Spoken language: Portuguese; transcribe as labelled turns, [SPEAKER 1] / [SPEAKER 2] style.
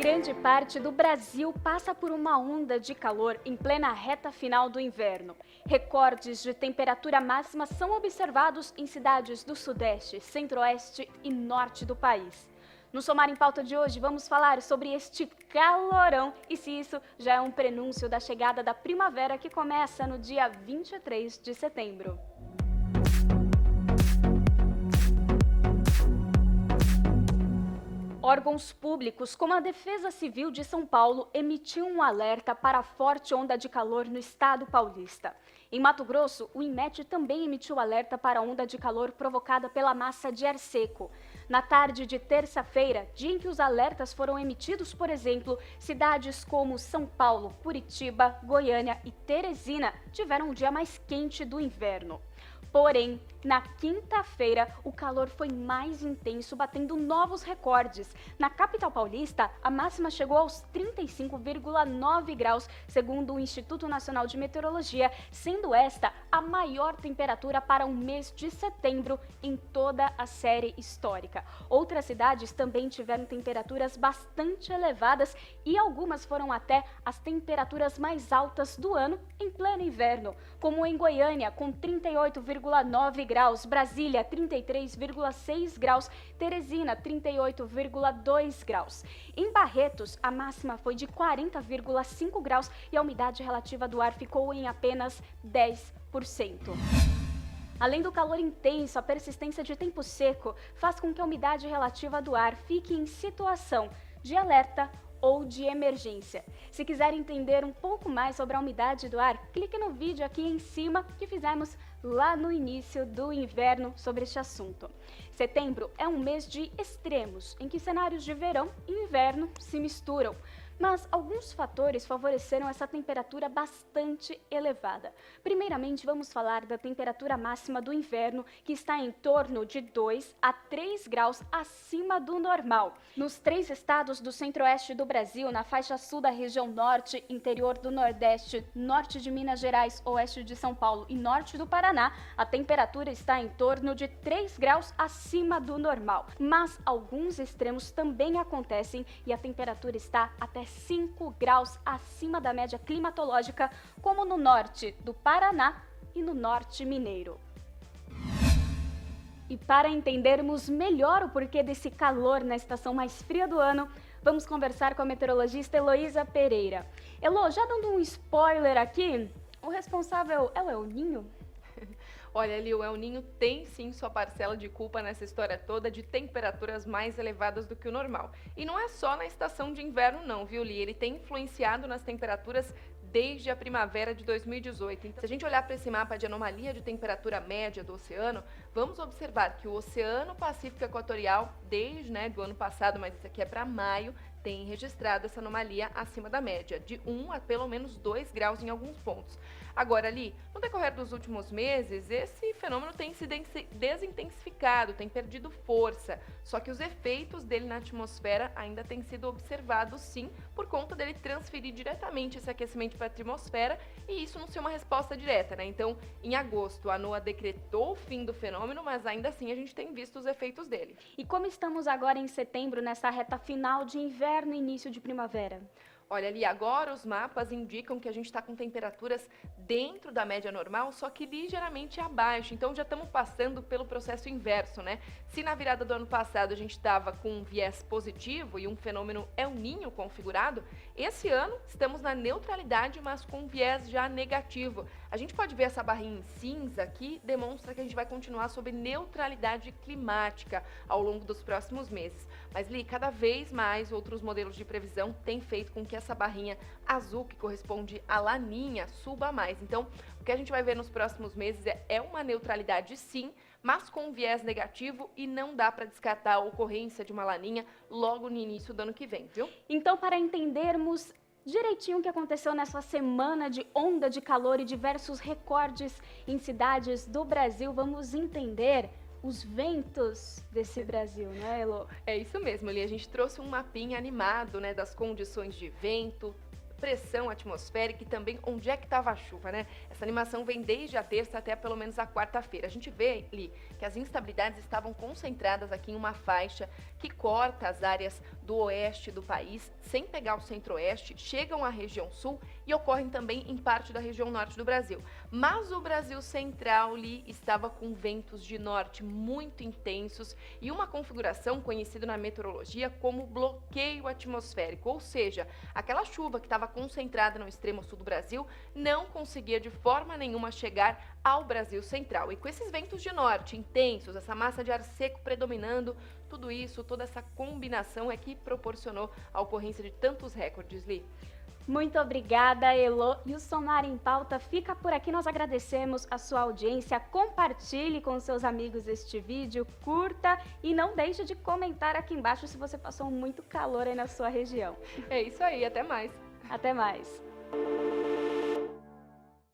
[SPEAKER 1] Grande parte do Brasil passa por uma onda de calor em plena reta final do inverno. Recordes de temperatura máxima são observados em cidades do Sudeste, Centro-Oeste e Norte do país. No Somar em Pauta de hoje, vamos falar sobre este calorão e se isso já é um prenúncio da chegada da primavera que começa no dia 23 de setembro. Órgãos públicos, como a Defesa Civil de São Paulo, emitiu um alerta para a forte onda de calor no estado paulista. Em Mato Grosso, o INMET também emitiu alerta para a onda de calor provocada pela massa de ar seco. Na tarde de terça-feira, dia em que os alertas foram emitidos, por exemplo, cidades como São Paulo, Curitiba, Goiânia e Teresina tiveram o dia mais quente do inverno. Porém, na quinta-feira, o calor foi mais intenso, batendo novos recordes. Na capital paulista, a máxima chegou aos 35,9 graus, segundo o Instituto Nacional de Meteorologia, sendo esta a maior temperatura para o mês de setembro em toda a série histórica. Outras cidades também tiveram temperaturas bastante elevadas e algumas foram até as temperaturas mais altas do ano em pleno inverno, como em Goiânia, com 38,9 graus, Brasília 33,6 graus, Teresina 38,2 graus. Em Barretos, a máxima foi de 40,5 graus e a umidade relativa do ar ficou em apenas 10%. Além do calor intenso, a persistência de tempo seco faz com que a umidade relativa do ar fique em situação de alerta ou de emergência. Se quiser entender um pouco mais sobre a umidade do ar, clique no vídeo aqui em cima que fizemos lá no início do inverno sobre este assunto. Setembro é um mês de extremos, em que cenários de verão e inverno se misturam. Mas alguns fatores favoreceram essa temperatura bastante elevada. Primeiramente, vamos falar da temperatura máxima do inverno, que está em torno de 2 a 3 graus acima do normal. Nos 3 estados do centro-oeste do Brasil, na faixa sul da região norte, interior do Nordeste, norte de Minas Gerais, oeste de São Paulo e norte do Paraná, a temperatura está em torno de 3 graus acima do normal. Mas alguns extremos também acontecem e a temperatura está até 5 graus acima da média climatológica, como no norte do Paraná e no norte mineiro. E para entendermos melhor o porquê desse calor na estação mais fria do ano, vamos conversar com a meteorologista Heloísa Pereira. Elo, já dando um spoiler aqui, o responsável é o El Niño?
[SPEAKER 2] Olha, ali, o El Niño tem sim sua parcela de culpa nessa história toda de temperaturas mais elevadas do que o normal. E não é só na estação de inverno não, viu, Li? Ele tem influenciado nas temperaturas desde a primavera de 2018. Então, se a gente olhar para esse mapa de anomalia de temperatura média do oceano, vamos observar que o Oceano Pacífico Equatorial, desde do ano passado, mas isso aqui é para maio, tem registrado essa anomalia acima da média, de 1 a pelo menos 2 graus em alguns pontos. Agora, ali, no decorrer dos últimos meses, esse fenômeno tem se desintensificado, tem perdido força, só que os efeitos dele na atmosfera ainda têm sido observados, sim, por conta dele transferir diretamente esse aquecimento para a atmosfera e isso não ser uma resposta direta, né? Então, em agosto, a NOAA decretou o fim do fenômeno, mas ainda assim a gente tem visto os efeitos dele.
[SPEAKER 1] E como estamos agora em setembro, nessa reta final de inverno e início de primavera?
[SPEAKER 2] Olha, ali agora os mapas indicam que a gente está com temperaturas dentro da média normal, só que ligeiramente abaixo. Então já estamos passando pelo processo inverso, né? Se na virada do ano passado a gente estava com um viés positivo e um fenômeno El Niño configurado, esse ano estamos na neutralidade, mas com um viés já negativo. A gente pode ver essa barrinha em cinza aqui, demonstra que a gente vai continuar sob neutralidade climática ao longo dos próximos meses. Mas, Li, cada vez mais outros modelos de previsão têm feito com que essa barrinha azul, que corresponde à laninha, suba mais. Então, o que a gente vai ver nos próximos meses é uma neutralidade sim, mas com um viés negativo e não dá para descartar a ocorrência de uma laninha logo no início do ano que vem, viu?
[SPEAKER 1] Então, para entendermos direitinho o que aconteceu nessa semana de onda de calor e diversos recordes em cidades do Brasil, vamos entender os ventos desse Brasil, né, Elo?
[SPEAKER 2] É isso mesmo, ali a gente trouxe um mapinha animado, né, das condições de vento, pressão atmosférica e também onde é que estava a chuva, né? Essa animação vem desde a terça até pelo menos a quarta-feira. A gente vê ali que as instabilidades estavam concentradas aqui em uma faixa que corta as áreas do oeste do país, sem pegar o centro-oeste, chegam à região sul e ocorrem também em parte da região norte do Brasil. Mas o Brasil central ali estava com ventos de norte muito intensos e uma configuração conhecida na meteorologia como bloqueio atmosférico, ou seja, aquela chuva que estava concentrada no extremo sul do Brasil não conseguia de forma nenhuma chegar ao Brasil central. E com esses ventos de norte intensos, essa massa de ar seco predominando, tudo isso, toda essa combinação é que proporcionou a ocorrência de tantos recordes, Li.
[SPEAKER 1] Muito obrigada, Elo. E o Sonar em Pauta fica por aqui. Nós agradecemos a sua audiência. Compartilhe com seus amigos este vídeo, curta e não deixe de comentar aqui embaixo se você passou muito calor aí na sua região.
[SPEAKER 2] É isso aí, até mais.
[SPEAKER 1] Até mais.